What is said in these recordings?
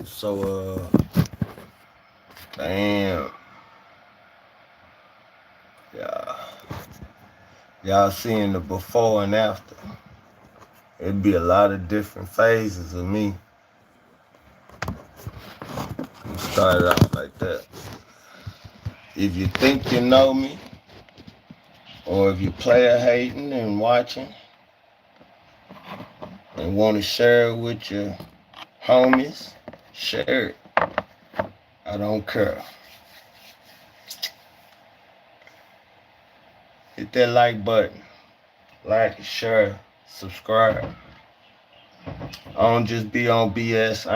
So, damn, yeah, y'all seeing the before and after. It'd be a lot of different phases of me. Started out like that. If you think you know me, or if you player hating and watching and want to share it with your homies, share it. I don't care. Hit that like button. Like, share, subscribe. I don't just be on BS.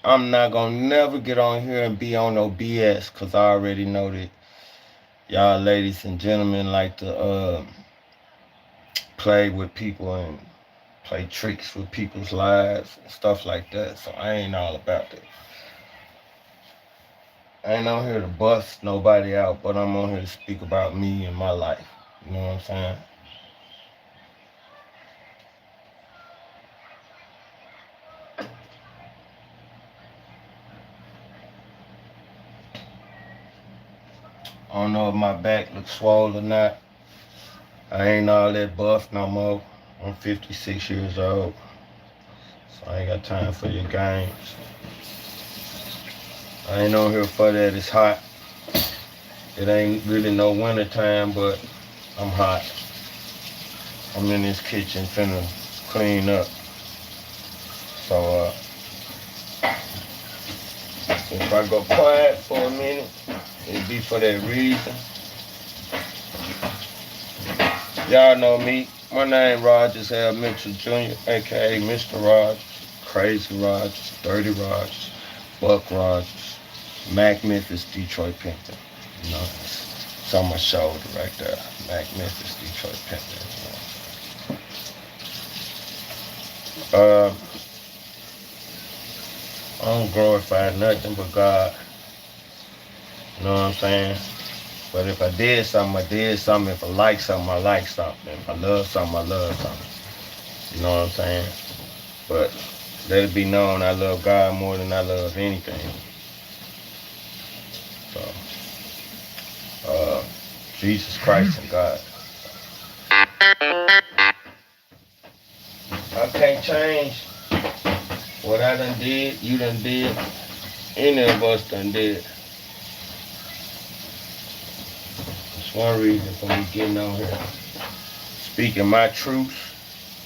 I'm not gonna never get on here and be on no BS because I already know that y'all ladies and gentlemen like to play with people and play tricks with people's lives and stuff like that. So I ain't all about that. I ain't on here to bust nobody out, but I'm on here to speak about me and my life. You know what I'm saying? I don't know if my back looks swollen or not. I ain't all that buff no more. I'm 56 years old, so I ain't got time for your games. I ain't on here for that. It's hot. It ain't really no winter time, but I'm hot. I'm in this kitchen finna clean up. So if I go quiet for a minute, it be for that reason. Y'all know me. My name Rogers L. Mitchell Jr., aka Mr. Rogers, Crazy Rogers, Dirty Rogers, Buck Rogers, Mac Memphis, Detroit Pimpin'. You know, it's on my shoulder right there. Mac Memphis, Detroit Pimpin'. You know. I don't glorify nothing but God. You know what I'm saying? But if I did something, I did something. If I like something, I like something. If I love something, I love something. You know what I'm saying? But let it be known I love God more than I love anything. So, uh, Jesus Christ and God. I can't change what I done did, you done did, any of us done did. That's one reason for me getting on here. Speaking my truth,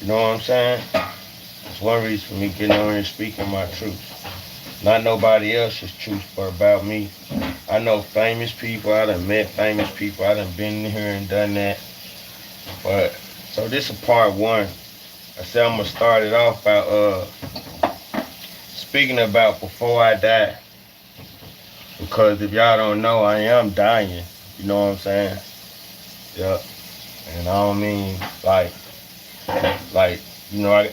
you know what I'm saying? That's one reason for me getting on here and speaking my truth. Not nobody else's truth, but about me. I know famous people, I done met famous people, I done been here and done that. But, so this is part one. I said I'm gonna start it off by speaking about before I die. Because if y'all don't know, I am dying. You know what I'm saying? Yep. And I don't mean like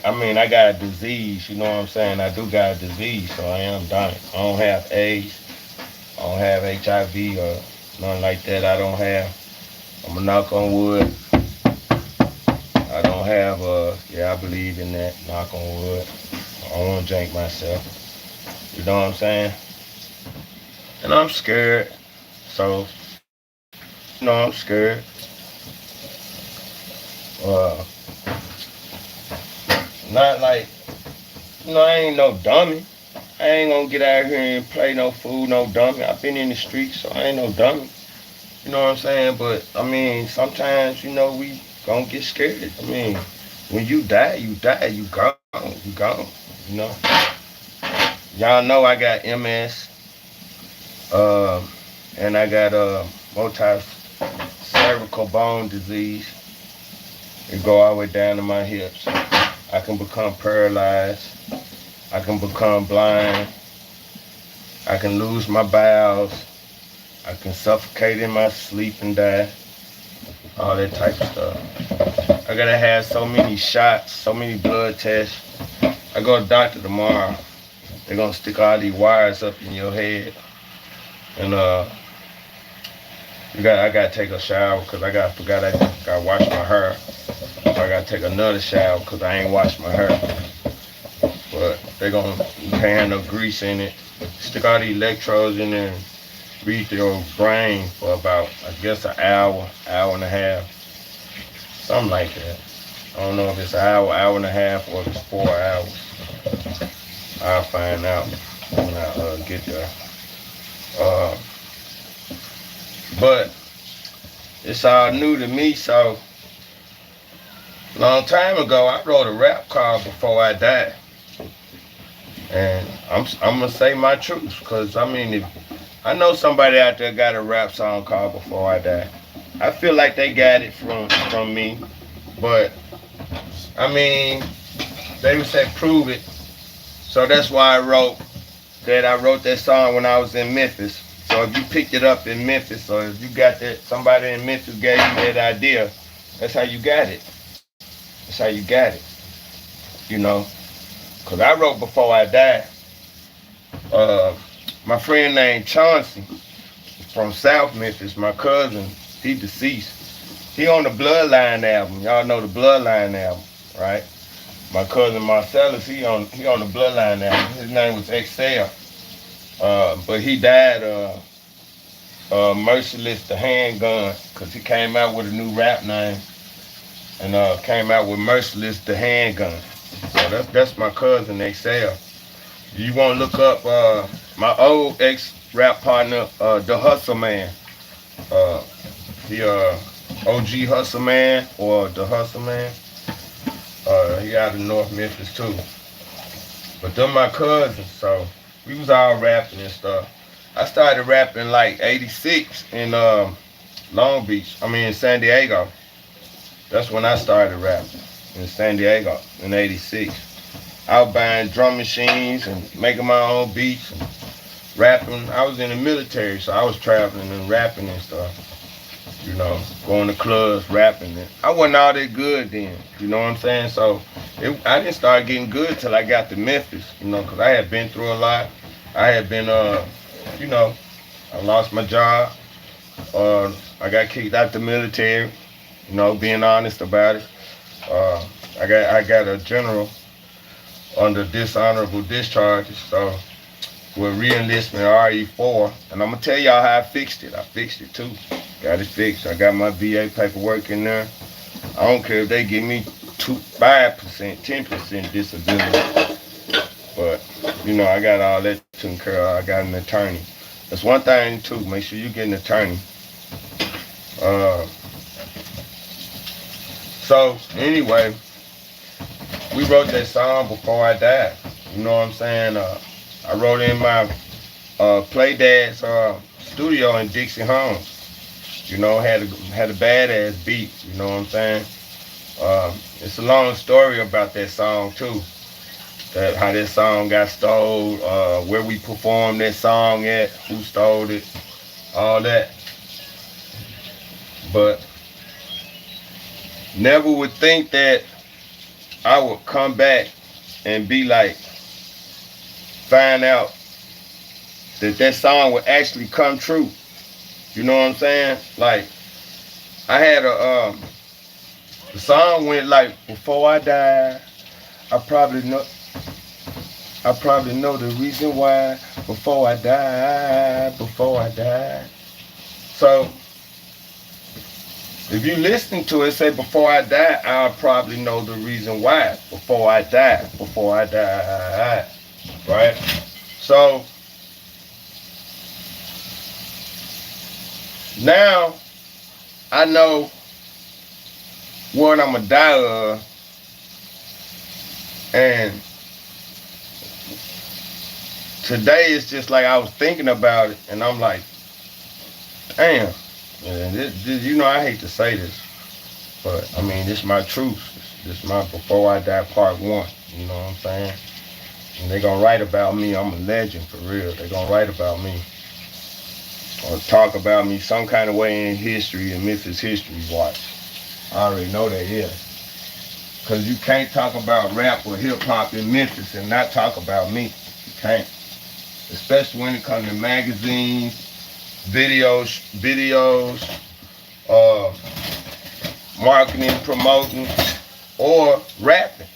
I mean I got a disease. You know what I'm saying? I do got a disease, so I am dying. I don't have AIDS. I don't have HIV or nothing like that. I don't have. I'm gonna knock on wood. I don't have yeah, I believe in that. Knock on wood. I don't wanna drink myself. You know what I'm saying? And I'm scared. So, I'm scared. Uh, not like, I ain't no dummy. I ain't gonna get out here and play no fool, no dummy. I've been in the streets, so I ain't no dummy. You know what I'm saying? But, I mean, sometimes, we gonna get scared. I mean, when you die, you die. You gone. You gone. You know? Y'all know I got MS. And I got multi cervical bone disease. It go all the way down to my hips. I can become paralyzed. I can become blind. I can lose my bowels. I can suffocate in my sleep and die. All that type of stuff. I gotta have so many shots, so many blood tests. I go to the doctor tomorrow. They're gonna stick all these wires up in your head. And I gotta take a shower because forgot I gotta wash my hair. So I gotta take another shower because I ain't washed my hair. But you can't have no grease in it. Stick all the electrodes in there and read your brain for about, I guess, an hour, hour and a half, something like that. I don't know if it's an hour, hour and a half, or if it's 4 hours. I'll find out when I get there. Uh, but it's all new to me, so long time ago I wrote a rap called Before I Die. And I'm gonna say my truth, cause I mean, if I know somebody out there got a rap song called Before I Die, I feel like they got it from me, but I mean, they would say prove it. So that's why I wrote that song when I was in Memphis. So if you picked it up in Memphis, or if you got that somebody in Memphis gave you that idea, that's how you got it. That's how you got it. You know, cause I wrote Before I Die. Uh, my friend named Chauncey from South Memphis, my cousin, he deceased. He on the Bloodline album. Y'all know the Bloodline album, right? My cousin Marcellus, he on the Bloodline album. His name was Excel. But he died Merciless the Handgun, because he came out with a new rap name and came out with Merciless the Handgun. So that's my cousin Excel. You want to look up my old ex-rap partner, the Hustle Man. He OG Hustle Man or the Hustle Man. He out of North Memphis too. But them my cousins, so we was all rapping and stuff. I started rapping like '86 in Long Beach. I mean in San Diego. That's when I started rapping in San Diego in '86. I was buying drum machines and making my own beats and rapping. I was in the military, so I was traveling and rapping and stuff. You know, going to clubs, rapping. And I wasn't all that good then. You know what I'm saying? So I didn't start getting good till I got to Memphis. You know, because I had been through a lot. I had been, you know, I lost my job. I got kicked out the military. You know, being honest about it. I got a general under dishonorable discharges. So with re-enlistment RE4, and I'm gonna tell y'all how I fixed it. I fixed it too. Got it fixed. I got my VA paperwork in there. I don't care if they give me 5%, 10% disability. But you know, I got all that taken care of. I got an attorney. That's one thing too. Make sure you get an attorney. So anyway, we wrote that song Before I Died. You know what I'm saying? I wrote it in my Play Dad's studio in Dixie Homes. You know, had a badass beat. You know what I'm saying? It's a long story about that song too. How that song got stole, where we performed that song at, who stole it, all that. But never would think that I would come back and be like, find out that song would actually come true. You know what I'm saying? Like, I had the song went like, before I die, I probably know the reason why. Before I die. So, if you listen to it, say before I die, I'll probably know the reason why. Before I die. Right? So, now, I know what I'm gonna die of, and today it's just like I was thinking about it, and I'm like, damn, man, this, you know, I hate to say this, but I mean, this is my truth. This is my Before I Die Part 1. You know what I'm saying? And they gonna write about me. I'm a legend for real. They gonna write about me or talk about me some kind of way in history, in Memphis history. Watch. I already know they is. Cause you can't talk about rap or hip hop in Memphis and not talk about me. You can't. Especially when it comes to magazines, videos, uh, marketing, promoting, or rapping.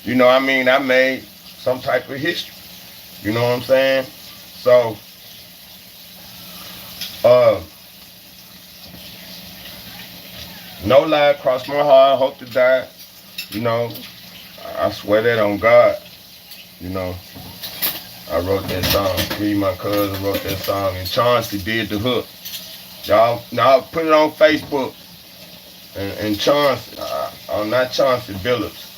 You know what I mean? I made some type of history. You know what I'm saying? So, uh, no lie, cross my heart, hope to die. You know, I swear that on God. You know, I wrote that song. Me and my cousin wrote that song, and Chauncey did the hook. Y'all put it on Facebook. And Chauncey, not Chauncey Billups.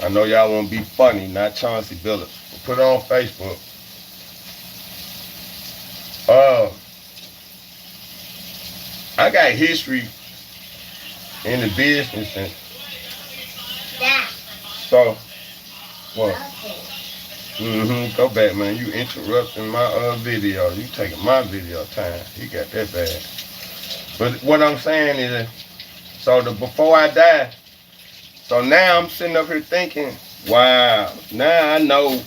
I know y'all won't be funny, not Chauncey Billups. But put it on Facebook. I got history in the business, and so what? Go back, man. You interrupting my video. You taking my video time. You got that bad. But what I'm saying is, so before I die, so now I'm sitting up here thinking, wow, now I know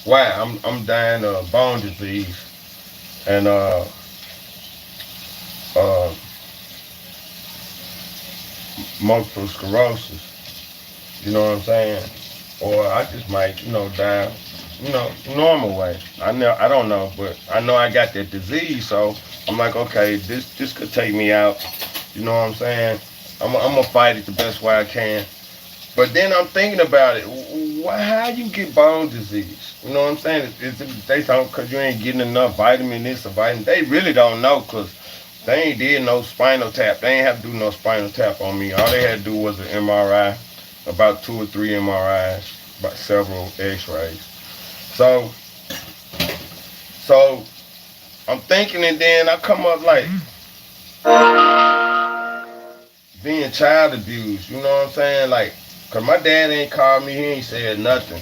why I'm dying of bone disease and multiple sclerosis. You know what I'm saying? Or I just might, die, normal way. I don't know, but I know I got that disease, so I'm like, okay, this could take me out. You know what I'm saying? I'm gonna fight it the best way I can. But then I'm thinking about it. How you get bone disease? You know what I'm saying? They don't, because you ain't getting enough vitamin this or vitamin. They really don't know, because they ain't did no spinal tap. They ain't have to do no spinal tap on me. All they had to do was an MRI, about 2 or 3 MRIs, about several x-rays. So I'm thinking, and then I come up like being child abused. You know what I'm saying? Like, cause my dad ain't called me. He ain't said nothing.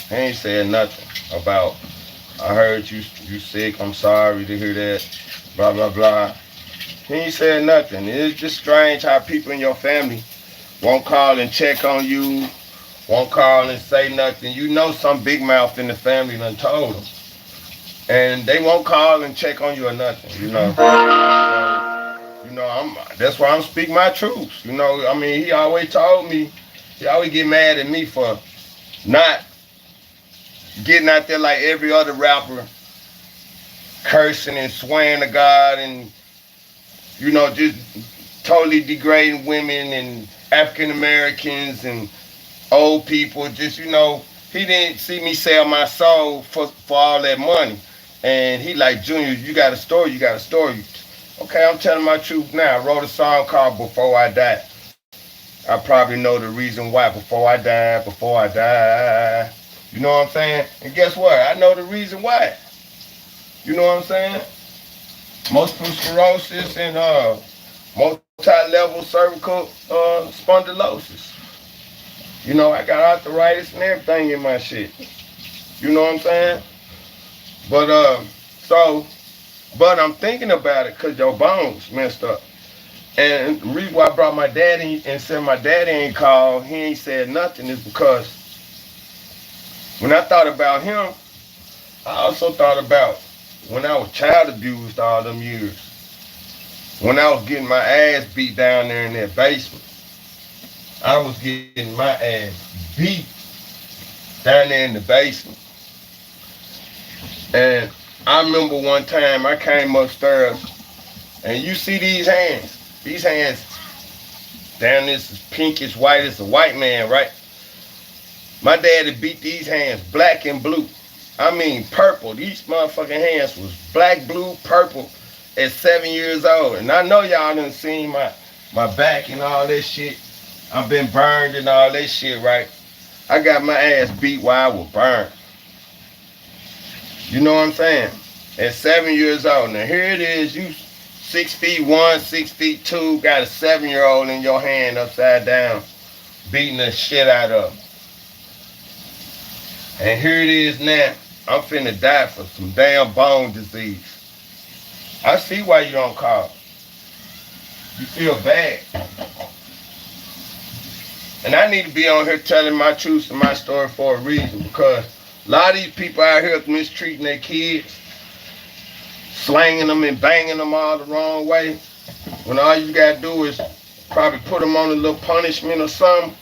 He ain't said nothing about, I heard you sick. I'm sorry to hear that. Blah blah blah. He ain't said nothing. It's just strange how people in your family won't call and check on you, won't call and say nothing. You know some big mouth in the family done told them. And they won't call and check on you or nothing, that's why I'm speaking my truth. I mean, he always told me, he always get mad at me for not getting out there like every other rapper, cursing and swearing to God and, just totally degrading women and African Americans and old people. Just, he didn't see me sell my soul for all that money. And he like, Junior, you got a story. Okay, I'm telling my truth now. I wrote a song called Before I Die. I probably know the reason why. Before I die. You know what I'm saying? And guess what? I know the reason why. You know what I'm saying? Multiple sclerosis and multi-level cervical spondylosis. I got arthritis and everything in my shit. You know what I'm saying? But I'm thinking about it because your bones messed up. And the reason why I brought my daddy and said my daddy ain't called, he ain't said nothing, is because when I thought about him, I also thought about when I was child abused all them years. When I was getting my ass beat down there in that basement. I was getting my ass beat down there in the basement. And I remember one time I came upstairs, and you see these hands. These hands down this is pinkish white as a white man, right? My daddy beat these hands black and blue. I mean purple. These motherfucking hands was black, blue, purple at 7 years old. And I know y'all done seen my back and all that shit. I've been burned and all that shit, right? I got my ass beat while I was burned. You know what I'm saying? At 7 years old. Now here it is, you 6'1", 6'2", got a 7-year-old in your hand upside down, beating the shit out of him. And here it is now. I'm finna die for some damn bone disease. I see why you don't call. You feel bad. And I need to be on here telling my truth and my story for a reason, because a lot of these people out here mistreating their kids. slanging them and banging them all the wrong way, when all you gotta do is probably put them on a little punishment or something,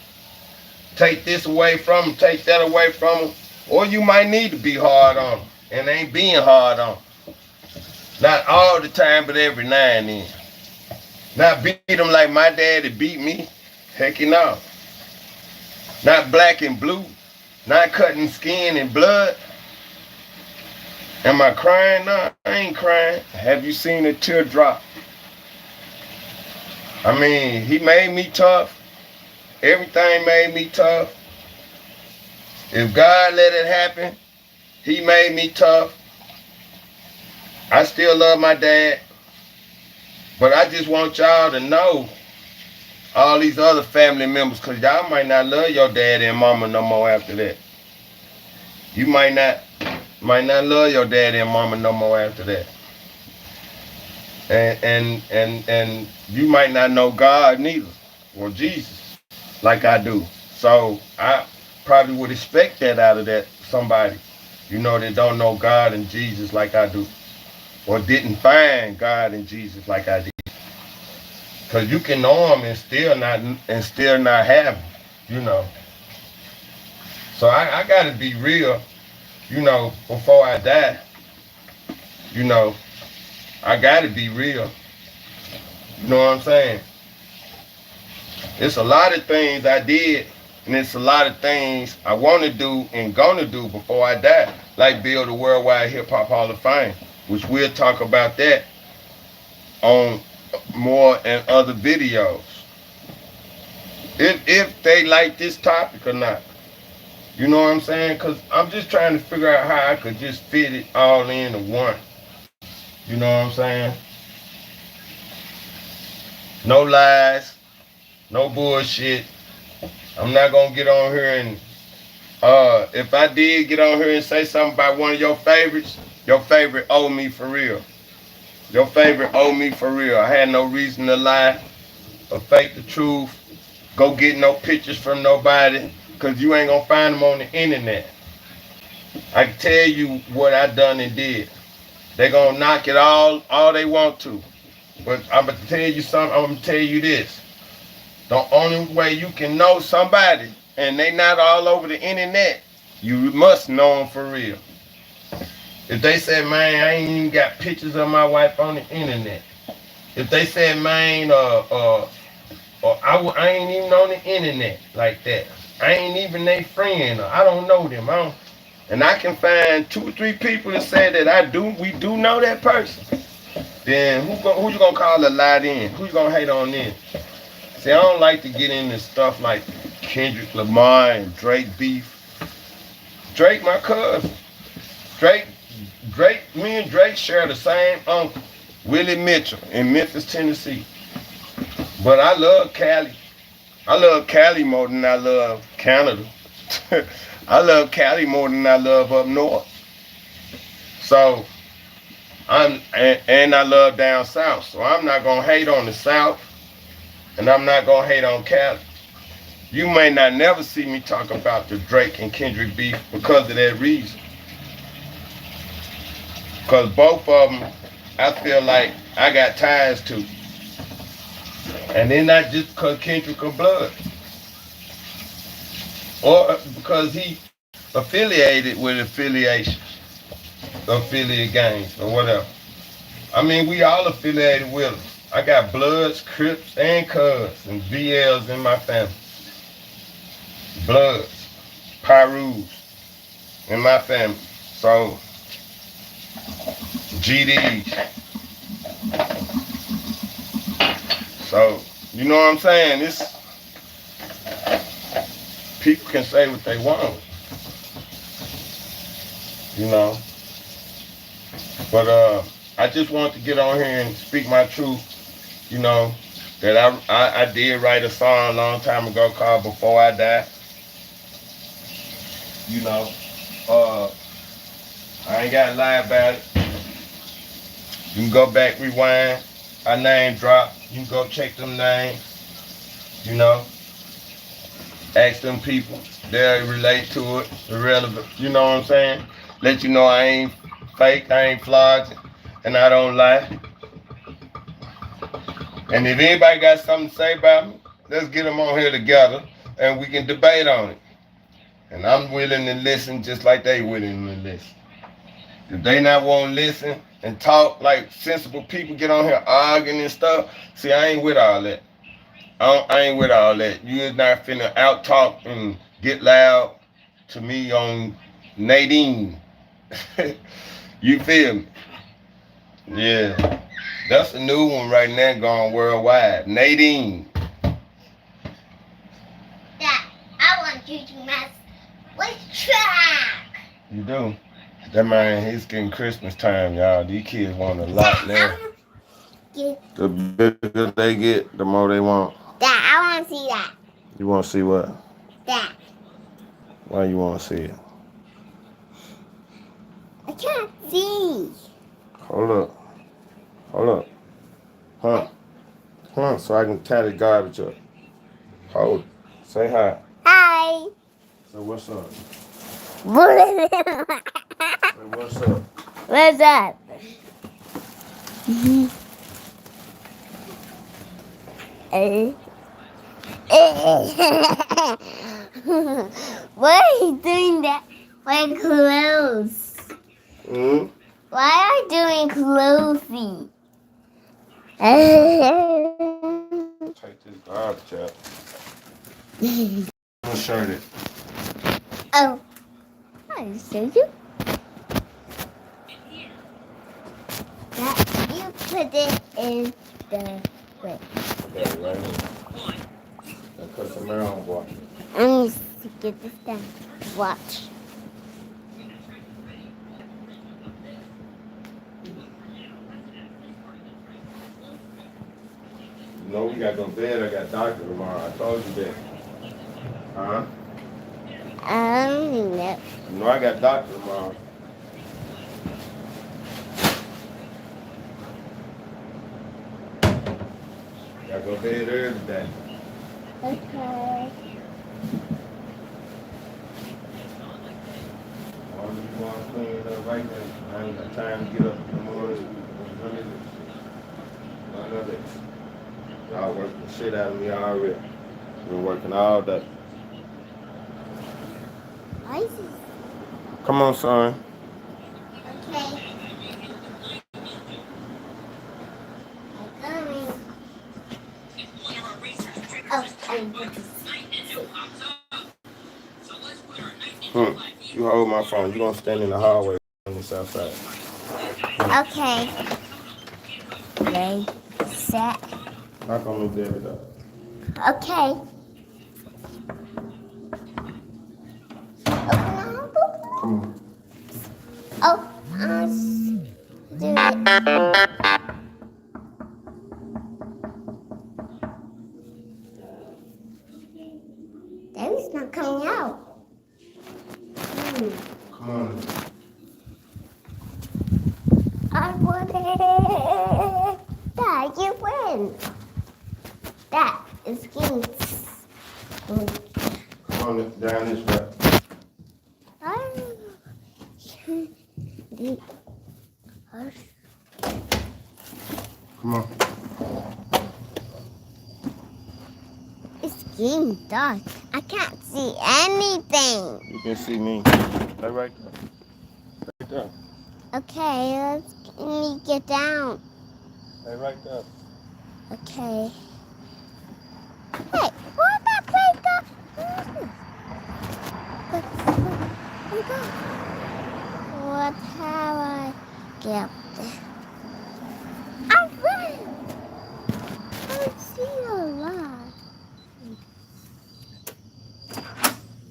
take this away from them, take that away from them, or you might need to be hard on them, and they ain't being hard on them. Not all the time, but every now and then. Not beat them like my daddy beat me. Heck no. Not black and blue. Not cutting skin and blood. Am I crying? No, I ain't crying. Have you seen a teardrop? I mean, he made me tough. Everything made me tough. If God let it happen, he made me tough. I still love my dad. But I just want y'all to know, all these other family members, because y'all might not love your daddy and mama no more after that. You might not love your daddy and mama no more after that. And you might not know God neither, or Jesus, like I do. So I probably would expect that out of that somebody, that don't know God and Jesus like I do, or didn't find God and Jesus like I did. Cause you can know him and still not have him, So I gotta be real, before I die. I gotta be real. You know what I'm saying? It's a lot of things I did, and it's a lot of things I want to do and gonna do before I die, like build a worldwide hip hop hall of fame, which we'll talk about that on more and other videos. If they like this topic or not. You know what I'm saying? Because I'm just trying to figure out how I could just fit it all into one. You know what I'm saying? No lies, no bullshit. I'm not gonna get on here and if I did get on here and say something about one of your favorites, your favorite owe me for real. Your favorite owe me for real. I had no reason to lie or fake the truth. Go get no pictures from nobody, because you ain't gonna find them on the internet. I can tell you what I done and did. They gonna knock it all they want to. But I'm gonna tell you something, I'm gonna tell you this. The only way you can know somebody, and they not all over the internet, you must know them for real. If they say, man, I ain't even got pictures of my wife on the internet. If they say, man, I ain't even on the internet like that. I ain't even their friend. I don't know them. And I can find 2 or 3 people that say that we do know that person. Then who you gonna call a lie then? Who you gonna hate on then? See, I don't like to get into stuff like Kendrick Lamar and Drake beef. Drake, my cousin. Me and Drake share the same uncle, Willie Mitchell, in Memphis, Tennessee. But I love Cali. I love Cali more than I love Canada. I love Cali more than I love up north. So and I love down south. So I'm not gonna hate on the south, and I'm not gonna hate on Cali. You may not never see me talk about the Drake and Kendrick beef because of that reason. Because both of them, I feel like I got ties to. And they're not just because Kendrick of blood. Or because he affiliated with affiliate gangs or whatever. I mean, we all affiliated with them. I got Bloods, Crips, and Cubs and VLs in my family. Bloods, Pyrus in my family. So, GDs. So, you know what I'm saying? People can say what they want. But I just want to get on here and speak my truth, that I did write a song a long time ago called Before I Die. I ain't got to lie about it. You can go back, rewind. I name drop. You can go check them names. Ask them people. They'll relate to it. Irrelevant. You know what I'm saying? Let you know I ain't fake. I ain't flogging. and I don't lie. And if anybody got something to say about me, let's get them on here together and we can debate on it. And I'm willing to listen just like they willing to listen. If they not want to listen and talk like sensible people get on here arguing and stuff, see, I ain't with all that. I ain't with all that. You is not finna out talk and get loud to me on Nadine. You feel me? Yeah. That's a new one right now going worldwide. Nadine. Dad, I want you to mess with track. You do? That man, he's getting Christmas time, y'all. These kids want a lot now. The bigger they get, the more they want. Dad, I want to see that. You want to see what? That. Why you want to see it? I can't see. Hold up. Hold up. Huh, so I can tie the garbage up. Hold it. Say hi. Hi. So what's up? What's Say what's up? What's up? Why are you doing that? My clothes. Hmm? Why are you doing clothing? Take this garbage out. I'm gonna shirt it. Oh. I see you. That you put it in the way. Okay, right here. That cuts some around watch. I need to get this done. Watch. You know we gotta go to bed. I got doctor tomorrow. I told you that. Huh? I don't know. You know I got doctor tomorrow. Gotta go to bed early today. Okay. All you want to clean it up right now. I ain't got time to get up in the morning. None of it. Y'all working the shit out of me already. Been working all day. Why is this? Come on, son. Okay. I'm coming. Oh, I'm put this. You hold my phone. You gonna stand in the hallway on this outside. Okay. Ready, set. Knock on the bed up. Okay. Open up. Come on. Oh, do it. That is not coming out. Come on. I want it. Dad, you win. That is getting. Come on, down this way. Come on. It's getting dark. I can't see anything. You can see me. Stay right there. Right there. Okay, let me get down. Stay right there. Okay. Hey, what that break up? What have I get there? I ran. I see a lot.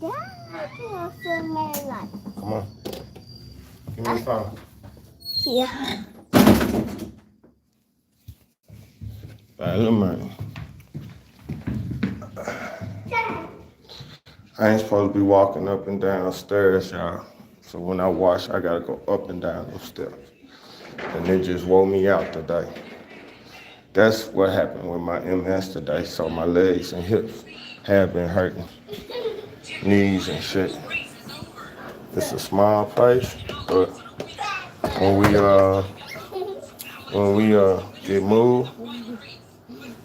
That was a lot. Come on. Give me the phone. Yeah. Bye, little man. I ain't supposed to be walking up and down stairs, y'all. So when I wash, I gotta go up and down those steps. And it just wore me out today. That's what happened with my MS today. So my legs and hips have been hurting. Knees and shit. It's a small place, but when we when we get moved,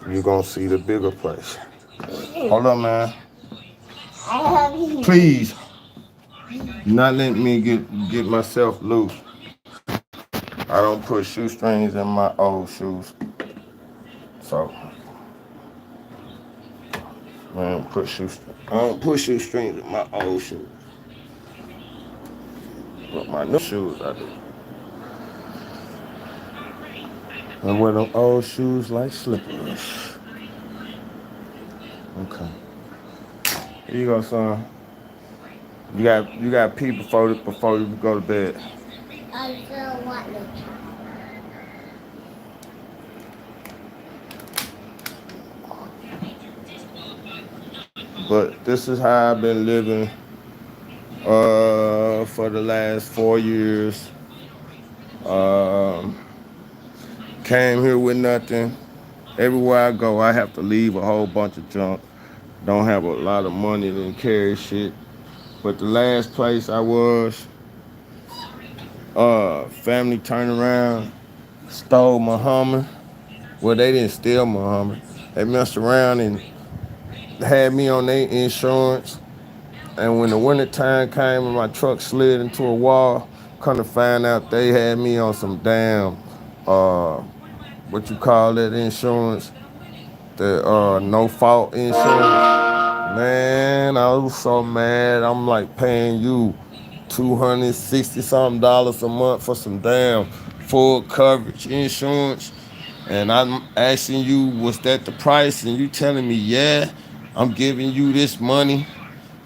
you gonna see the bigger place. Hold on, man. Please, not letting me get myself loose. I don't put shoestrings in my old shoes, so I don't put shoestrings in my old shoes. But my new shoes I do. I wear them old shoes like slippers. Okay. Here you go, son. You got pee before you go to bed. I still want to. But this is how I've been living for the last 4 years. Um, Came here with nothing. Everywhere I go, I have to leave a whole bunch of junk. Don't have a lot of money to carry shit. But the last place I was, family turned around, stole my Hummer. Well, they didn't steal my Hummer. They messed around and had me on their insurance. And when the winter time came and my truck slid into a wall, come to find out they had me on some damn, uh, what you call that insurance? The no fault insurance. Man, I was so mad. I'm like paying you $260 something a month for some damn full coverage insurance. And I'm asking you, was that the price? And you telling me, yeah, I'm giving you this money,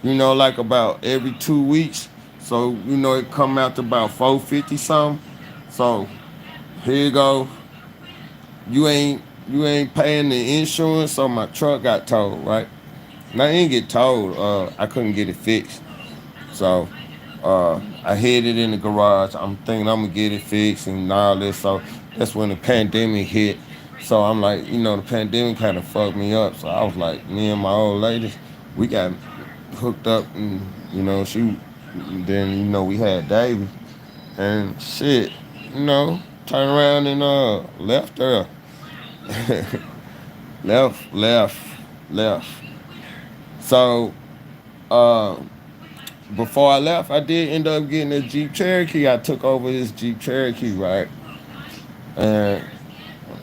like about every 2 weeks. So, it come out to about 450 something. So here you go. You ain't you ain't paying the insurance, so my truck got towed, right? And I didn't get towed. I couldn't get it fixed. So I hid it in the garage. I'm thinking I'm gonna get it fixed and all this. So that's when the pandemic hit. So I'm like, the pandemic kind of fucked me up. So I was like, me and my old lady, we got hooked up, and she. Then we had Davy, and shit, turned around and left her, left, left, left. So uh, before I left, I did end up getting a Jeep Cherokee. I took over this Jeep Cherokee, right? And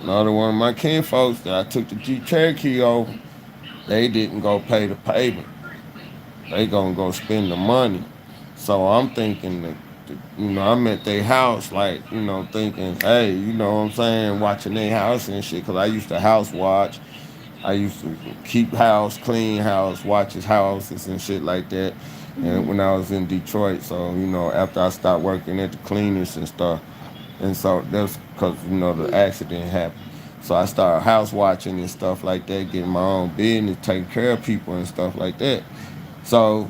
another one of my kin folks that I took the Jeep Cherokee over, they didn't go pay the payment. They gonna go spend the money. So I'm thinking that, I'm at their house, like, thinking, hey, you know what I'm saying, watching their house and shit, because I used to house watch. I used to keep house, clean house, watch his houses and shit like that. And when I was in Detroit, so, after I stopped working at the cleaners and stuff, and so that's because, the accident happened. So I started house watching and stuff like that, getting my own business, taking care of people and stuff like that. So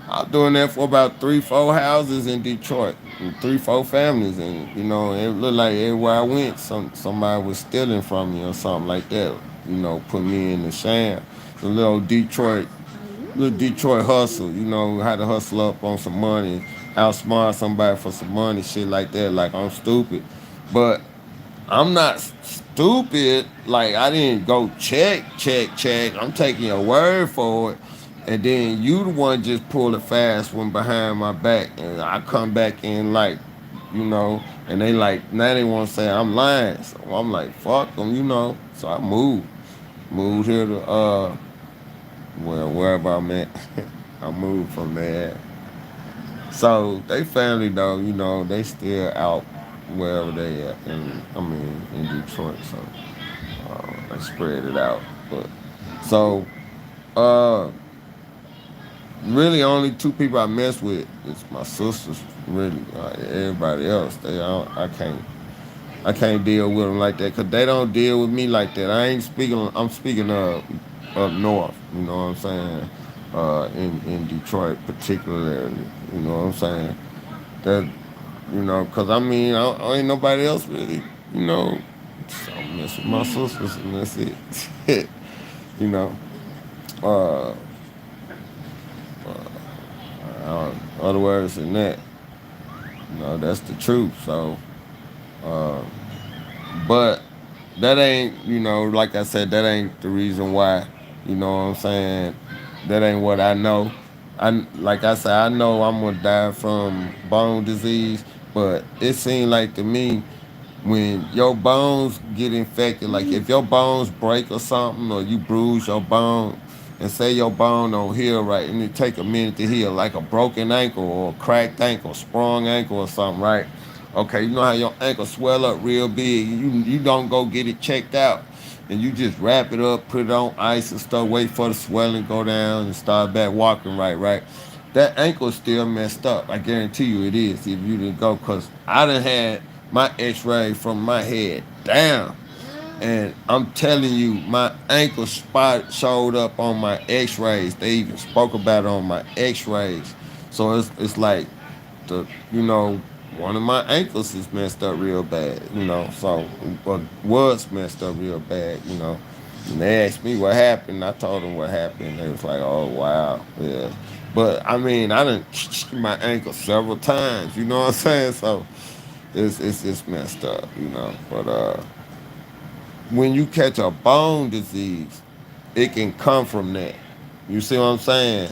I was doing that for about 3, 4 houses in Detroit, and 3, 4 families, and it looked like everywhere I went, somebody was stealing from me or something like that. Put me in the sham. The little Detroit hustle. How to hustle up on some money, outsmart somebody for some money, shit like that. Like I'm stupid, but I'm not stupid. Like I didn't go check. I'm taking your word for it. And then you the one just pull a fast one behind my back. And I come back in like, and they like, now they want to say I'm lying. So I'm like, fuck them. So I moved. Moved here to, wherever I'm at. I moved from there. So they family though, they still out wherever they at. In Detroit. So I spread it out. But so uh really only 2 people I mess with is my sisters. Really, everybody else I can't deal with them like that because they don't deal with me like that. I'm speaking of up north. You know what I'm saying? In Detroit particularly. You know what I'm saying? That because I ain't nobody else really. You know, so I mess with my sisters and that's it. you know. Uh, Other words than that, that's the truth. So, uh, But that ain't, like I said, that ain't the reason why. You know what I'm saying? That ain't what I know. Like I said, I know I'm gonna die from bone disease, but it seemed like to me when your bones get infected, like if your bones break or something, or you bruise your bone, and say your bone don't heal right, and it take a minute to heal, like a broken ankle or a cracked ankle, sprung ankle or something, right? Okay, you know how your ankle swell up real big, you don't go get it checked out, and you just wrap it up, put it on ice and stuff, wait for the swelling go down and start back walking right. That ankle is still messed up. I guarantee you it is if you didn't go, cause I done had my X-ray from my head down, and I'm telling you, my ankle spot showed up on my X-rays. They even spoke about it on my X-rays. So it's like the one of my ankles is messed up real bad. So was messed up real bad. And they asked me what happened. I told them what happened. They was like, "Oh wow, yeah." But I mean, I done my ankle several times. You know what I'm saying? So it's messed up. But when you catch a bone disease, it can come from that. You see what I'm saying?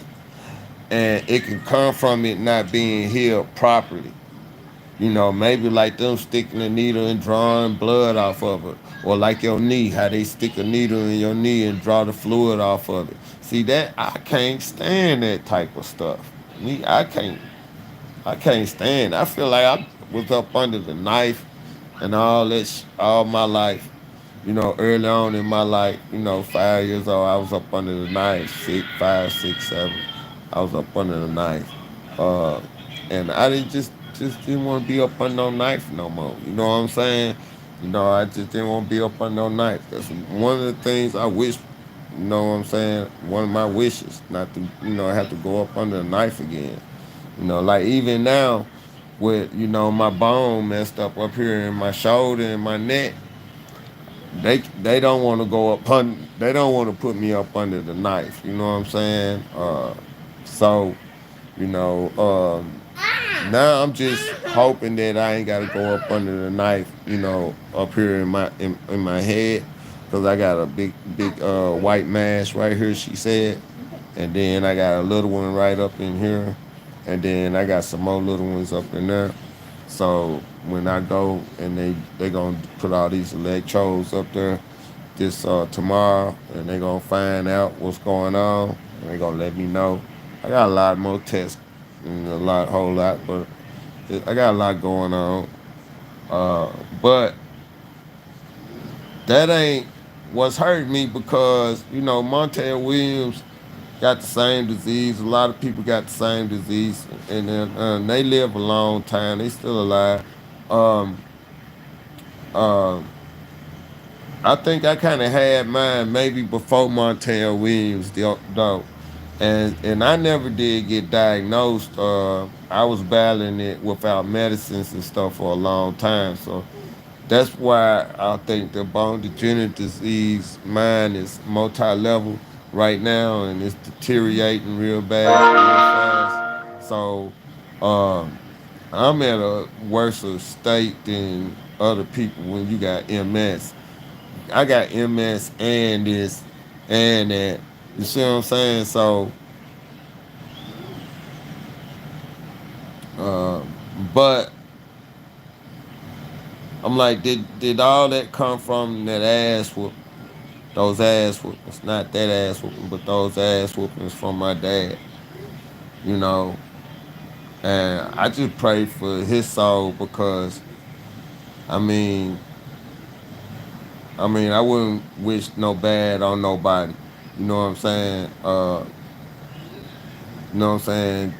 And it can come from it not being healed properly. Maybe like them sticking a needle and drawing blood off of it. Or like your knee, how they stick a needle in your knee and draw the fluid off of it. See that I can't stand that type of stuff. Me, I can't stand. I feel like I was up under the knife and all that all my life. Early on in my life, 5 years old, I was up under the knife, 6, 5, 6, 7. I was up under the knife. Uh, and I just didn't want to be up under no knife no more. You know what I'm saying? I just didn't want to be up under no knife. That's one of the things I wish, you know what I'm saying? One of my wishes, not to, have to go up under a knife again. Like even now, with, my bone messed up here in my shoulder and my neck, they don't want to go up on they don't want to put me up under the knife. You know what I'm saying? So you know, now I'm just hoping that I ain't got to go up under the knife. Up here in my head, because I got a big white mass right here. She said, and then I got a little one right up in here, and then I got some more little ones up in there. So when I go and they gonna put all these electrodes up there this tomorrow, and they gonna find out what's going on, and they gonna let me know. I got a lot more tests, and whole lot, but I got a lot going on. But that ain't what's hurting me, because Montel Williams got the same disease. A lot of people got the same disease, and then they live a long time. They still alive. Um, uh, I think I kind of had mine maybe before Montel Williams, though, and I never did get diagnosed. I was battling it without medicines and stuff for a long time, so that's why I think the bone degenerative disease mine is multi-level right now, and it's deteriorating real bad, real fast. So um, I'm at a worse state than other people when you got MS. I got MS and this and that. You see what I'm saying? So, but I'm like, did all that come from that ass whoop? Those ass whoopings, not that ass whooping, but those ass whoopings from my dad. You know, and I just pray for his soul, because I mean, I wouldn't wish no bad on nobody. You know what I'm saying? You know what I'm saying?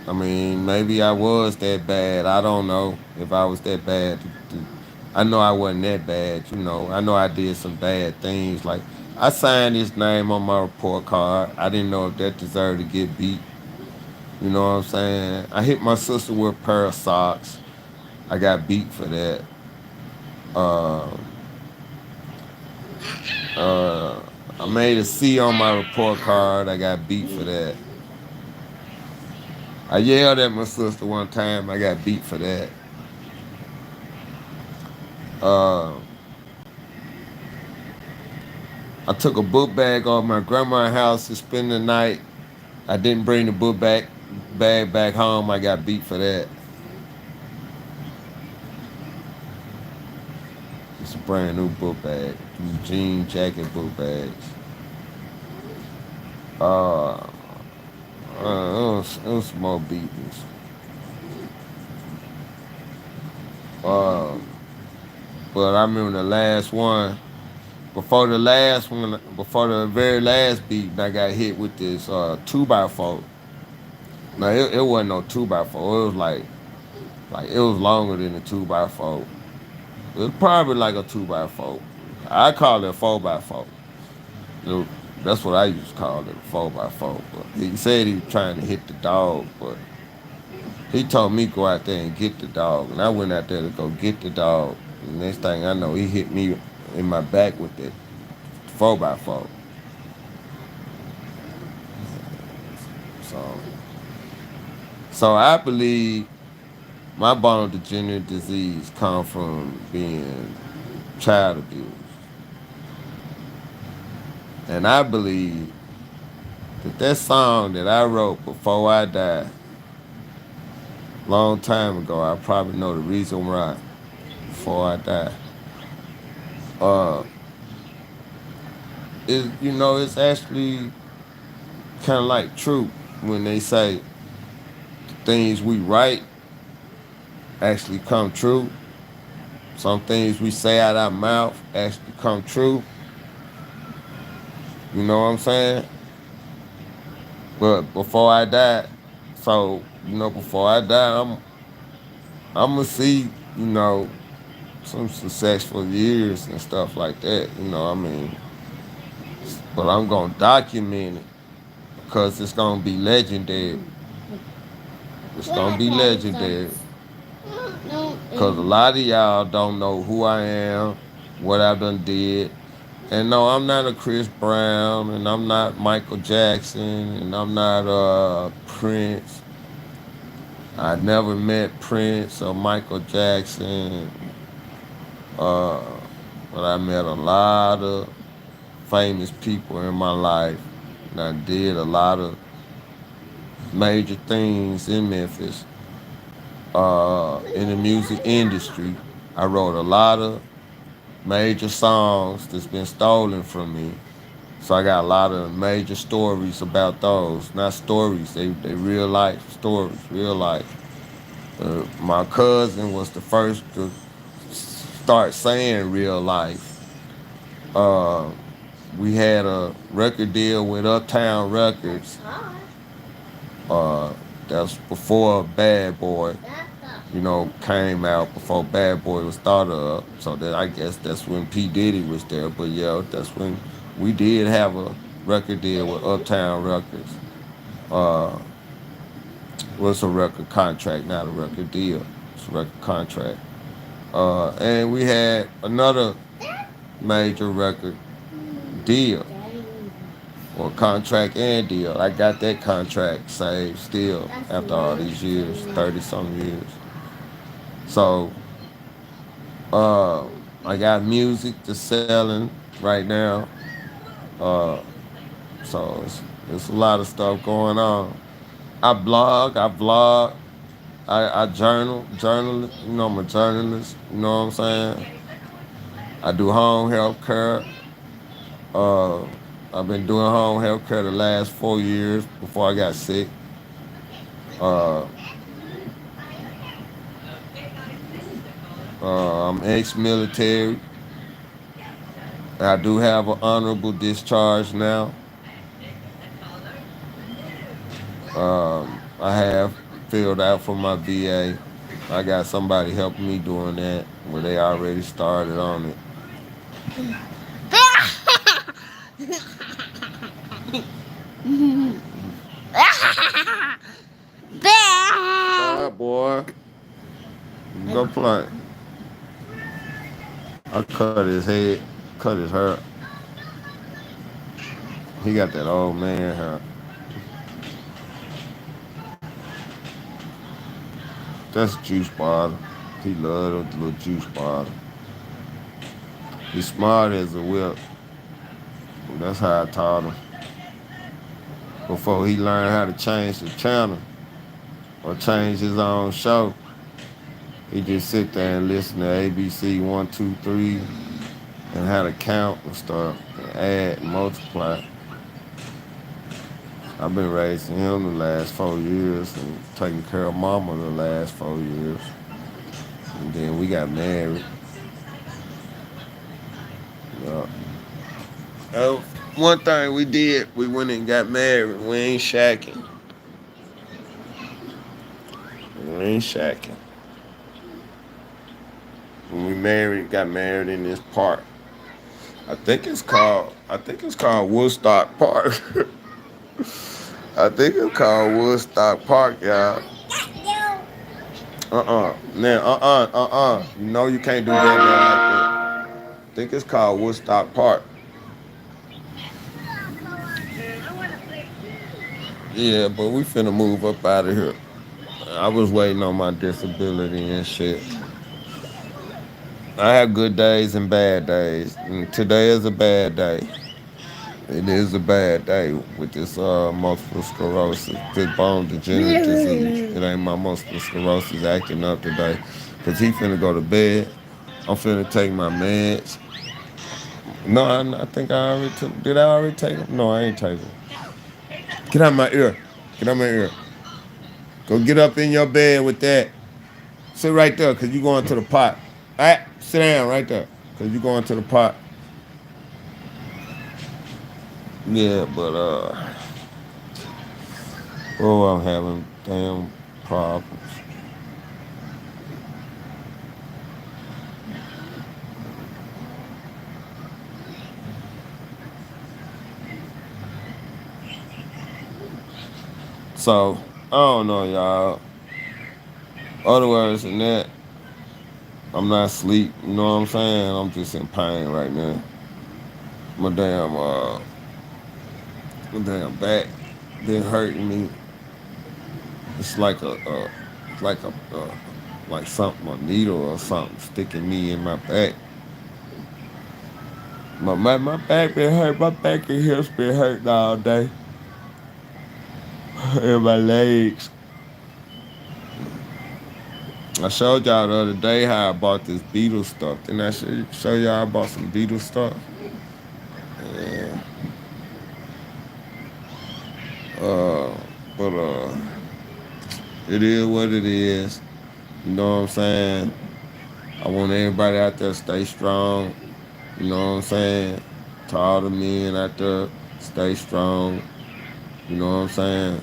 I mean, maybe I was that bad. I don't know if I was that bad. I know I wasn't that bad. I know I did some bad things. Like I signed his name on my report card. I didn't know if that deserved to get beat. You know what I'm saying? I hit my sister with a pair of socks. I got beat for that. Uh, uh, I made a C on my report card. I got beat for that. I yelled at my sister one time. I got beat for that. I took a book bag off my grandma's house to spend the night. I didn't bring the bag back home. I got beat for that. It's a brand new book bag, jean jacket book bags. Uh, it was some more beatings. Uh, but I remember the last one. Before the very last beating, I got hit with this 2x4. No, it wasn't no 2x4. It was like it was longer than a 2x4. It was probably like a 2x4. I call it a 4x4. It- That's what I used to call it, a 4x4. But he said he was trying to hit the dog, but he told me go out there and get the dog, and I went out there to go get the dog. And next thing I know, he hit me in my back with that 4x4. So, so I believe my bone degenerative disease come from being child abuse, and I believe that song that I wrote before I died, long time ago, I probably know the reason why. Before I died, uh, it's actually kind of like true when they say the things we write actually come true. Some things we say out our mouth actually come true. You know what I'm saying? But before I died, before I die, I'm gonna see, some successful years and stuff like that. I mean, but I'm gonna document it because it's gonna be legendary. It's gonna Yeah, be Daddy legendary sucks. No, because a lot of y'all don't know who I am, what I done did. And no, I'm not a Chris Brown, and I'm not Michael Jackson, and I'm not Prince. I never met Prince or Michael Jackson, uh, but I met a lot of famous people in my life, and I did a lot of major things in Memphis, in the music industry. I wrote a lot of major songs that's been stolen from me. So I got a lot of major stories about those. Not stories, they real life stories, real life. My cousin was the first to start saying real life. Uh, we had a record deal with Uptown Records. hot. Uh, that's before Bad Boy, That's not. came out before Bad Boy was thought of. So that I guess that's when P Diddy was there. But yeah, that's when we did have a record deal with Uptown Records. Uh, was a record contract, not a record deal. It's a record contract. And we had another major record deal, Daddy. or contract and deal. I got that contract saved still That's after all me. these years, 30 some years. So uh, I got music that's selling right now. Uh, so it's a lot of stuff going on. I vlog, I journal. I'm a journalist. You know what I'm saying? I do home health care. Uh, I've been doing home health care the last 4 years before I got sick. Uh, I'm ex-military. I do have an honorable discharge now. I have filled out for my VA. I got somebody helping me doing that. Well, they already started on it. Bear. Bad boy, go play. I cut his head, cut his hair. He got that old man hair. That's juice bottle. He loved the little juice bottle. He's smart as a whip. That's how I taught him. Before he learned how to change the channel or change his own show, he just sit there and listen to ABC 1, 2, 3 and how to count and stuff, and add and multiply. I've been raising him the last 4 years and taking care of mama the last 4 years. And then we got married. Yeah. Uh, One thing we did, we went and got married. We ain't shacking. We ain't shacking. When we got married in this park. I think it's called Woodstock Park. I think it's called Woodstock Park, y'all. Now, You know you can't do that there like that. I think it's called Woodstock Park. Yeah, but we finna move up out of here. I was waiting on my disability and shit. I have good days and bad days. And today is a bad day. It is a bad day with this multiple sclerosis, this bone degenerative disease. It ain't my multiple sclerosis acting up today. Cause he finna go to bed. I'm finna take my meds. No, I think I already took. Did I already take them? No, I ain't take them. Get out my ear. Get out my ear. Go get up in your bed with that. Sit right there, cause you going to the pot. All right, sit down right there, cause you going to the pot. Yeah, but I'm having damn problems. So I don't know, y'all. Other words than that, I'm not asleep. You know what I'm saying? I'm just in pain right now. My damn back been hurting me. It's like it's like something, a needle or something sticking me in my back. My back been hurt. My back and hips been hurting all day. And my legs. I showed y'all the other day how I bought this beetle stuff. Didn't I show y'all I bought some beetle stuff? Yeah. Uh, but it is what it is. You know what I'm saying? I want everybody out there to stay strong. You know what I'm saying? To all the men out there, stay strong. You know what I'm saying?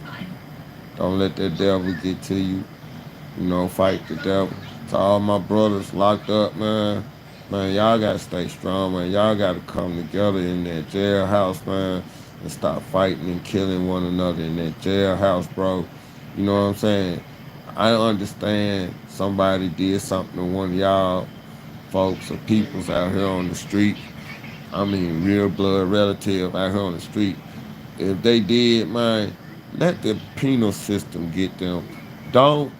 Don't let that devil get to you. You know, fight the devil. To all my brothers locked up, man. Man, y'all gotta stay strong, man. Y'all gotta come together in that jailhouse, man, and stop fighting and killing one another in that jailhouse, bro. You know what I'm saying? I understand somebody did something to one of y'all folks or peoples out here on the street. I mean, real blood relative out here on the street. If they did, man, let the penal system get them. Don't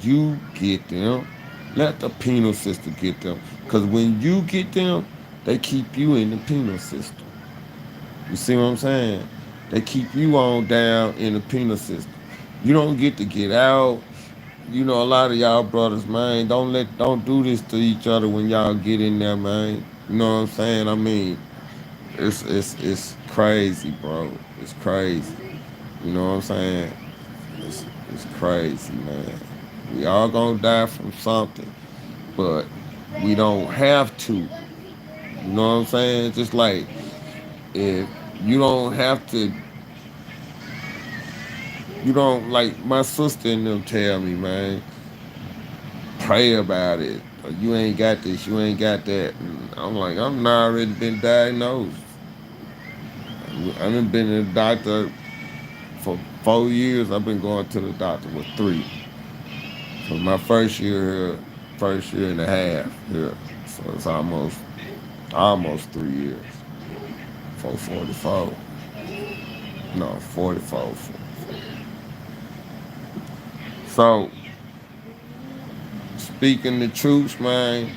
you get them. Let the penal system get them. Because when you get them, they keep you in the penal system. You see what I'm saying? They keep you on down in the penal system. You don't get to get out. You know, a lot of y'all brothers, man, don't do this to each other when y'all get in there, man. You know what I'm saying? I mean, it's crazy, bro. It's crazy. You know what I'm saying? It's crazy, man. We all gonna die from something, but we don't have to. You know what I'm saying? Just like if you don't have to, you don't like my sister and them tell me, man, pray about it. Or you ain't got this, you ain't got that. And I'm like, I'm not already been diagnosed. I done been to the doctor for 4 years. I've been going to the doctor with 3. For my first year and a half here. So it's almost 3 years. 444. No, 44. So speaking the truth, man,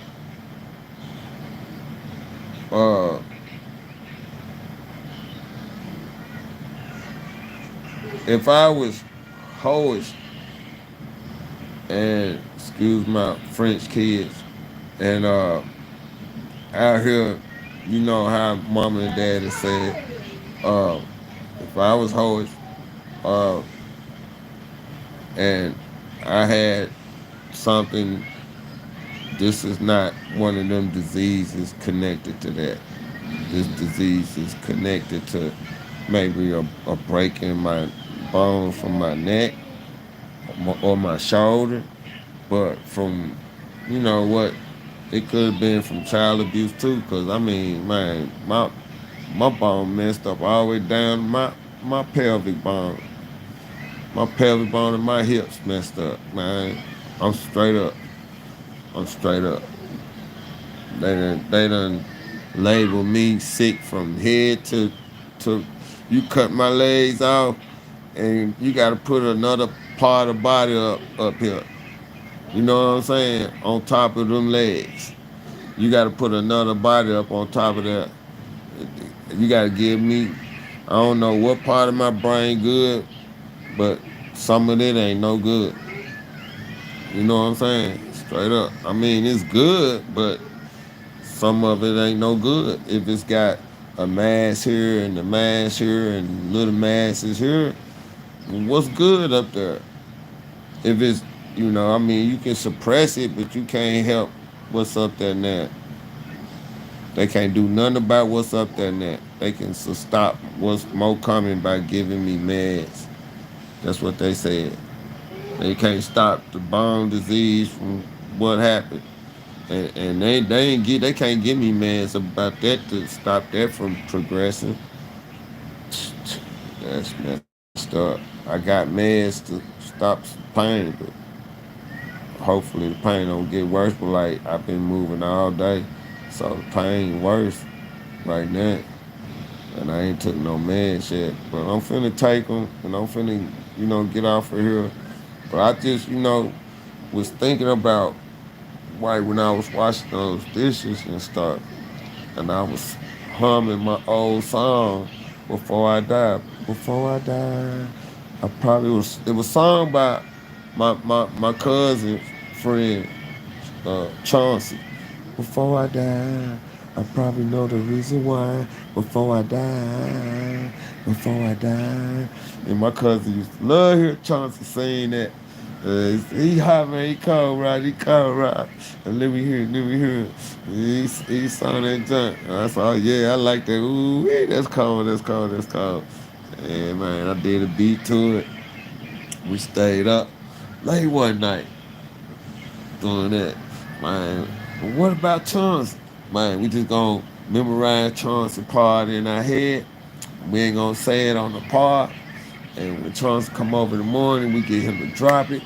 if I was hoish and excuse my French kids and out here, you know how mama and daddy said, uh, if I was hoish, uh, and I had something, this is not one of them diseases connected to that. This disease is connected to maybe a break in my bones from my neck or my shoulder, but from, you know what, it could have been from child abuse too. Cause I mean, man, my bone messed up all the way down to my pelvic bone. My pelvic bone and my hips messed up, man. I'm straight up. I'm straight up. They done labeled me sick from head to you cut my legs off and you gotta put another part of the body up here. You know what I'm saying? On top of them legs. You gotta put another body up on top of that. You gotta give me, I don't know what part of my brain good, but some of it ain't no good. You know what I'm saying? Straight up. I mean, it's good, but some of it ain't no good. If it's got a mass here and a mass here and little masses here, what's good up there? If it's, I mean, you can suppress it, but you can't help what's up there now. They can't do nothing about what's up there now. They can stop what's more coming by giving me meds. That's what they said. They can't stop the bone disease from what happened. And they can't give me meds about that to stop that from progressing. That's messed up. I got meds to stop pain, but hopefully the pain don't get worse. But like I've been moving all day, so the pain worse right now. And I ain't took no meds yet, but I'm finna take them, and I'm finna, get off of here. But I just, was thinking about right when I was washing those dishes and stuff, and I was humming my old song before I died. Before I died, I probably was. It was sung by my cousin friend Chauncey. Before I die, I probably know the reason why. Before I die, before I die. And my cousin used to love hear Chauncey saying that. He hot man, he cold right, he cold right. And let me hear. He sung that junk. And I said, oh yeah, I like that. Ooh, that's cold, that's cold, that's cold. And man, I did a beat to it. We stayed up late one night doing that. Man, what about Chauncey? Man, we just gonna memorize Chauncey part in our head. We ain't gonna say it on the part. And when Chauncey come over in the morning, we get him to drop it.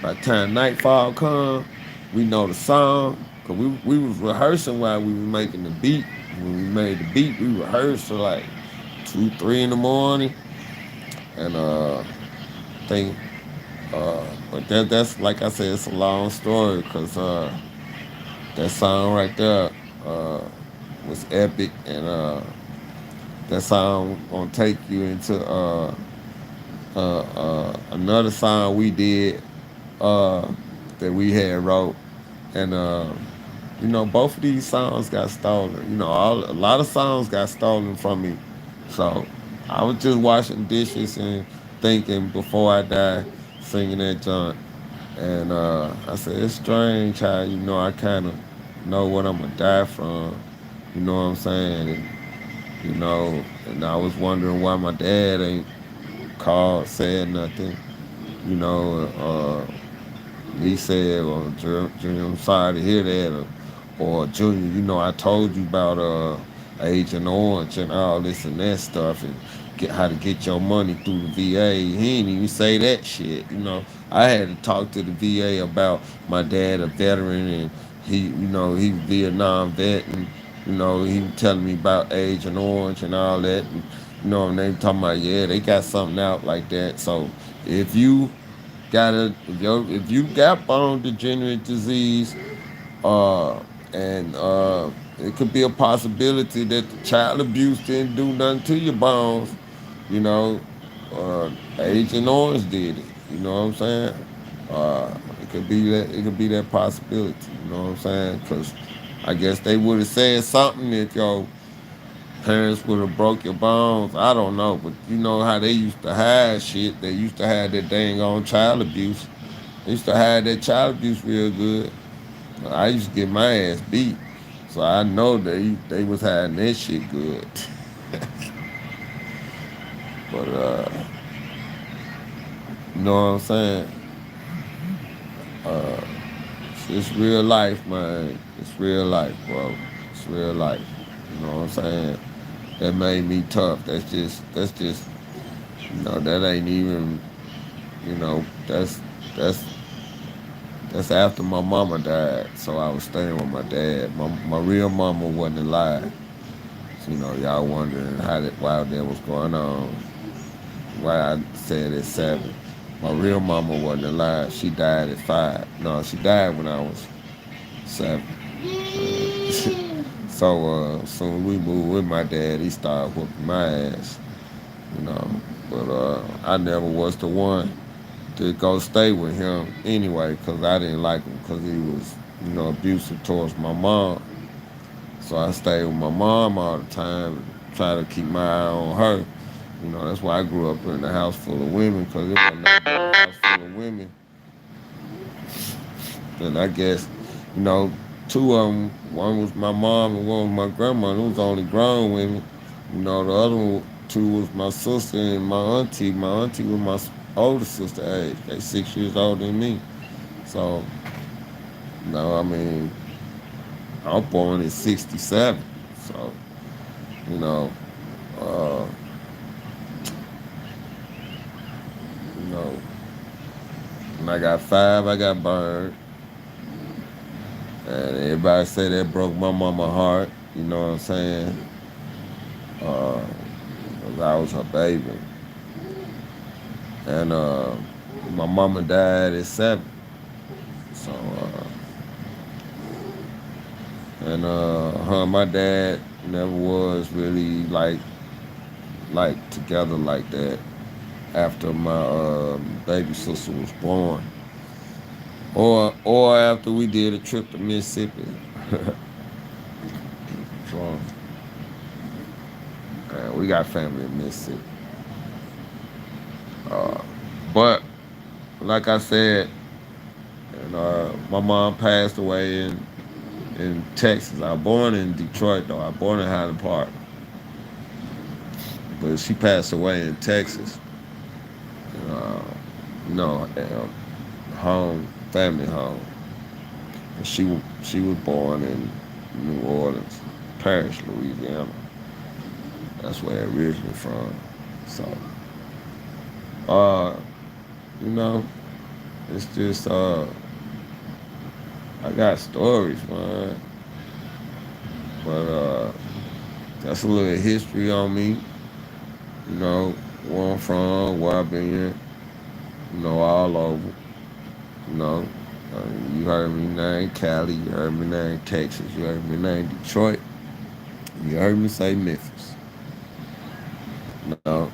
By the time nightfall come, we know the song. Cause we was rehearsing while we was making the beat. When we made the beat, we rehearsed for like 2, 3 in the morning. And think but that's like I said, it's a long story because that song right there uh, was epic, and that song gonna take you into another song we did uh, that we had wrote, and both of these songs got stolen. A lot of songs got stolen from me, so I was just washing dishes and thinking before I die, singing that joint. And I said, it's strange how, I kind of know what I'm going to die from. You know what I'm saying? And I was wondering why my dad ain't called, said nothing. You know, he said, well, Junior, I'm sorry to hear that. Or Junior, I told you about Agent Orange and all this and that stuff and how to get your money through the VA. He ain't even say that shit. I had to talk to the VA about my dad, a veteran, and he Vietnam vet, and he was telling me about Agent Orange and all that, and they talking about, yeah, they got something out like that. So if you if you got bone degenerate disease, and it could be a possibility that the child abuse didn't do nothing to your bones, you know. Agent Orange did it. You know what I'm saying? It could be that. It could be that possibility. You know what I'm saying? Because I guess they would have said something if your parents would have broke your bones. I don't know, but you know how they used to hide shit. They used to have that dang on child abuse. They used to hide that child abuse real good. I used to get my ass beat, so I know they was hiding that shit good. But you know what I'm saying? Uh, it's real life, man. It's real life, bro. It's real life. You know what I'm saying? That made me tough. That's just that ain't even that's that's after my mama died. So I was staying with my dad. My real mama wasn't alive. So, y'all wondering why that was going on. Why I said at 7. My real mama wasn't alive. She died at 5. No, she died when I was 7. So soon we moved with my dad, he started whooping my ass, you know. But I never was the one to go stay with him anyway, because I didn't like him because he was, abusive towards my mom. So I stayed with my mom all the time and try to keep my eye on her. That's why I grew up in a house full of women, because it wasn't nothing but a house full of women. And I guess, you know, two of them, one was my mom and one was my grandma. It was only grown women. The other two was my sister and my auntie. My auntie was my older sister age. They 6 years older than me. So, I mean, I'm born in 67. So, you know, uh, you know, when I got 5, I got burned. And everybody say that broke my mama heart. You know what I'm saying? Uh, 'Cause I was her baby. And my mama died at 7. So, her and my dad never was really like together like that after my baby sister was born. Or after we did a trip to Mississippi. So, we got family in Mississippi. Uh, but like I said, my mom passed away in Texas. I was born in Detroit though. I was born in Highland Park, but she passed away in Texas. Uh, home, family home. And she was born in New Orleans, Parish, Louisiana. That's where it originally from. So, uh, you know, it's just I got stories, man. But that's a little history on me. Where I'm from, where I've been, all over. You know, you heard me name Cali, you heard me name Texas, you heard me name Detroit, you heard me say Memphis. No,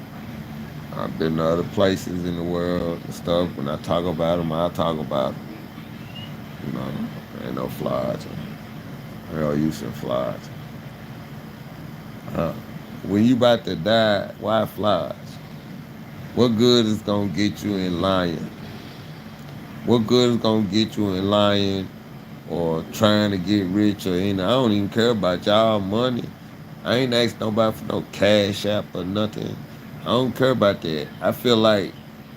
I've been to other places in the world and stuff. When I talk about them, I talk about them. You know, ain't no flies. Hell, you some flies. Uh, when you about to die, why flies? What good is gonna get you in lying? What good is gonna get you in lying or trying to get rich or anything? I don't even care about y'all money. I ain't asked nobody for no cash app or nothing. I don't care about that. I feel like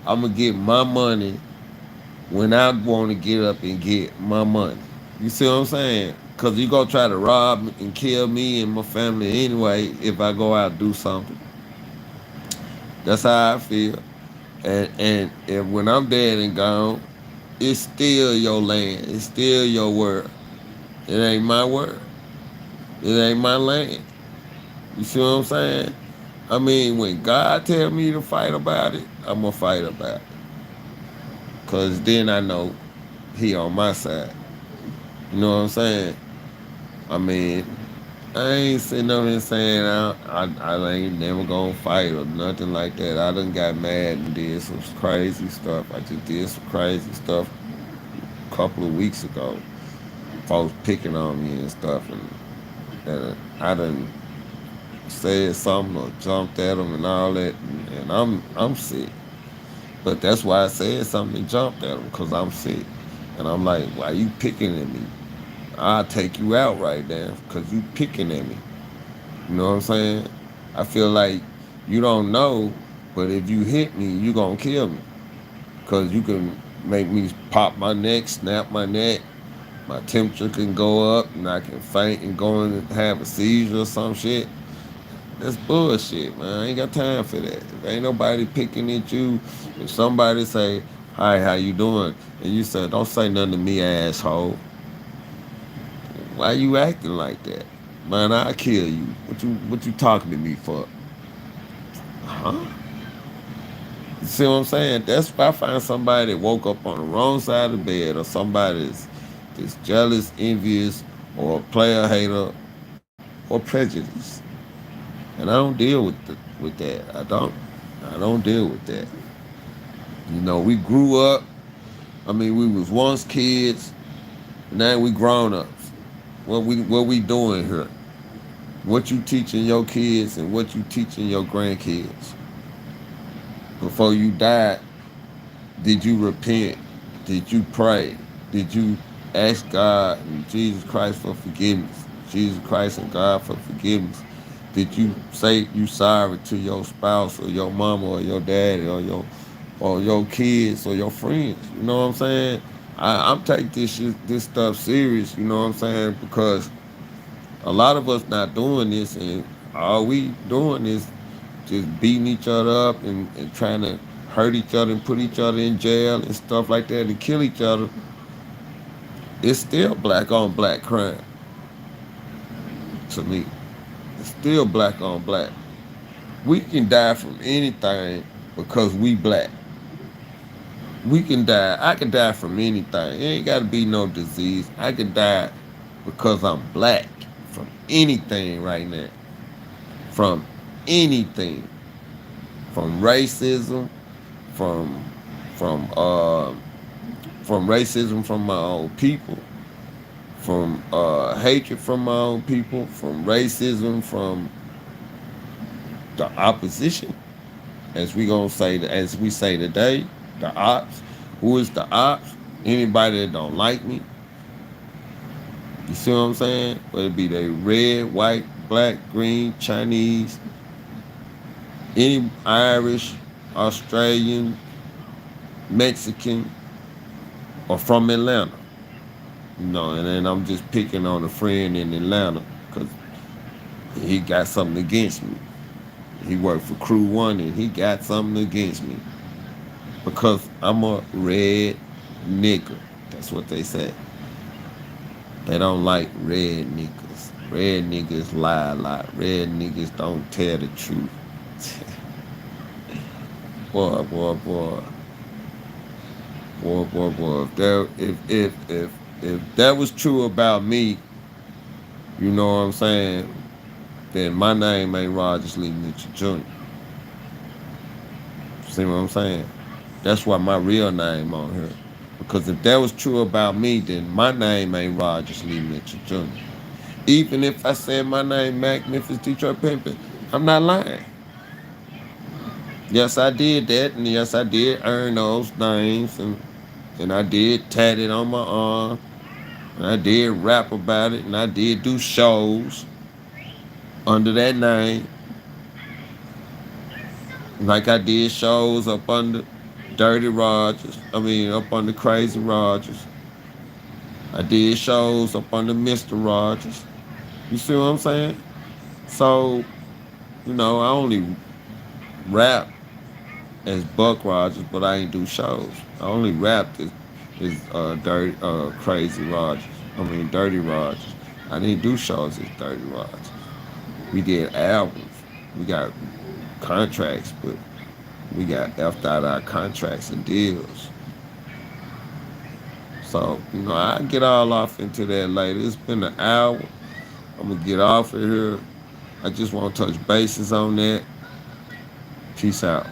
I'm gonna get my money when I want to get up and get my money. You see what I'm saying? Cause you gonna try to rob and kill me and my family anyway if I go out and do something. That's how I feel. And if when I'm dead and gone, it's still your land. It's still your world. It ain't my world. It ain't my land. You see what I'm saying? I mean, when God tell me to fight about it, I'm gonna fight about it. Cause then I know He on my side. You know what I'm saying? I mean, I ain't sitting up here saying I ain't never gonna fight or nothing like that. I done got mad and did some crazy stuff. I just did some crazy stuff a couple of weeks ago. Folks picking on me and stuff, and I done said something or jumped at them and all that, and I'm sick. But that's why I said something and jumped at them, because I'm sick. And I'm like, why you picking at me? I'll take you out right now because you picking at me. You know what I'm saying? I feel like you don't know, but if you hit me, you gonna kill me. Cause you can make me pop my neck, snap my neck, my temperature can go up, and I can faint and go and have a seizure or some shit. That's bullshit, man. I ain't got time for that. If ain't nobody picking at you, if somebody say, "Hi, how you doing?" and you say, "Don't say nothing to me, asshole." Why you acting like that? Man, I kill you. What you talking to me for? Huh? You see what I'm saying? That's why I find somebody that woke up on the wrong side of the bed, or somebody that's jealous, envious, or a player hater, or prejudice. And I don't deal with that. I don't deal with that. You know, we grew up. I mean, we was once kids. Now we grown ups. What we doing here? What you teaching your kids and what you teaching your grandkids? Before you died, did you repent? Did you pray? Did you ask God and Jesus Christ for forgiveness? Jesus Christ and God for forgiveness. Did you say you sorry to your spouse or your mama or your daddy or your kids or your friends? You know what I'm saying? I'm taking this stuff serious. You know what I'm saying? Because a lot of us not doing this, and all we doing is just beating each other up and trying to hurt each other and put each other in jail and stuff like that and kill each other. It's still black on black crime to me. It's still black on black. We can die from anything because we black. We can die. I can die from anything. It ain't got to be no disease. I can die because I'm black from anything right now. From anything. From racism, from from uh from racism from my own people, from hatred from my own people, from racism from the opposition, as we say today, the ops. Who is the ops? Anybody that don't like me. You see what I'm saying? Whether it be they red, white, black, green, Chinese, any Irish, Australian, Mexican, or from Atlanta. You know, and then I'm just picking on a friend in Atlanta because he got something against me. He worked for Crew One and he got something against me because I'm a red nigga. That's what they say. They don't like red niggas. Red niggas lie a lot. Red niggas don't tell the truth. Boy, boy, boy, boy. If that was true about me, you know what I'm saying, then my name ain't Rogers Lee Mitchell Jr. See what I'm saying? That's why my real name on here. Because if that was true about me, then my name ain't Rogers Lee Mitchell Jr. Even if I said my name Mac Memphis Detroit Pimpin', I'm not lying. Yes, I did that, and yes, I did earn those names, and I did tat it on my arm, and I did rap about it, and I did do shows under that name. Like I did shows up under Dirty Rogers. I mean, up under Crazy Rogers. I did shows up under Mr. Rogers. You see what I'm saying? So, I only rap as Buck Rogers, but I ain't do shows. I only rapped as Dirty Crazy Rogers. I mean Dirty Rogers. I didn't do shows as Dirty Rogers. We did albums. We got contracts, but we got left out our contracts and deals. So, I get all off into that later. It's been an hour. I'm gonna get off of here. I just want to touch bases on that. Peace out.